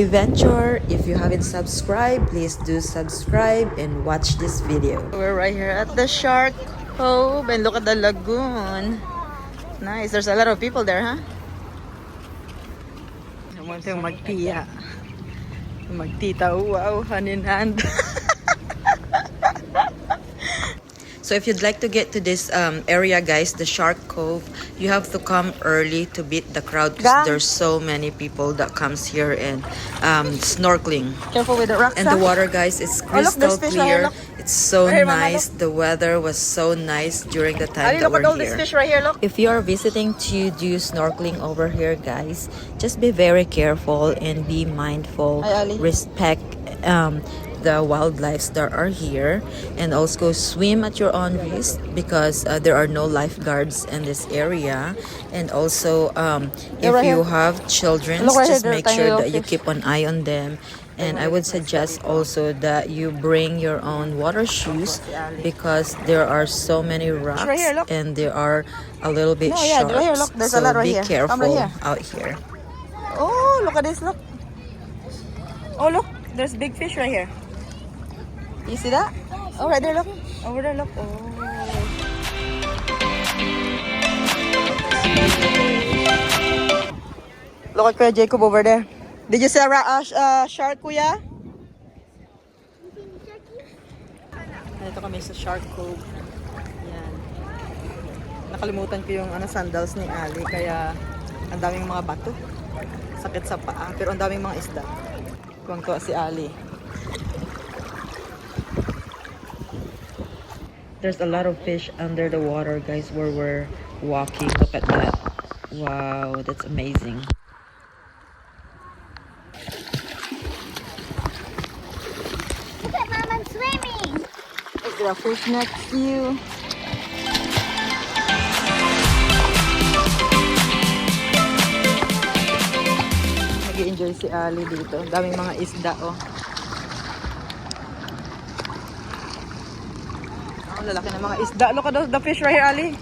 AllieVenture. If you haven't subscribed, please do subscribe and watch this video. We're right here at the Shark Cove and look at the lagoon. Nice. There's a lot of people there, huh? I want to magtiya. Magtita. Wow, hand in hand. So if you'd like to get to this area, guys, the Shark Cove, you have to come early to beat the crowd because there's so many people that comes here and snorkeling. Careful with the rocks. And the water, guys, is crystal clear. It's so nice. The weather was so nice during the time that we're here. Fish right here, look. If you are visiting to do snorkeling over here, guys, just be very careful and be mindful. Respect the wildlife that are here, and also swim at your own risk because there are no lifeguards in this area. And also if you have children, just make sure that you keep an eye on them. And I would suggest also that you bring your own water shoes because there are so many rocks and they are a little bit sharp. So be careful out here. Oh, look at this, look. Oh, look, there's big fish right here. You see that? Oh, right there, look. Over there, look. Oh. Look at Kuya Jacob over there. Did you see a shark, Kuya? Dito kami sa Shark Cove. Yan. Nakalimutan ko yung sandals ni Ali, kaya ang daming mga bato. Sakit sa paa, pero ang daming mga isda. Kuwang-kuwa si Ali. There's a lot of fish under the water, guys, where we're walking. Look at that. Wow, that's amazing. Look at Mom, I'm swimming. Is there a fish next to you? Nag-enjoy si Ali dito. Daming mga isda, oh. Lalaki ng mga isda. Look at the fish right here, Ali.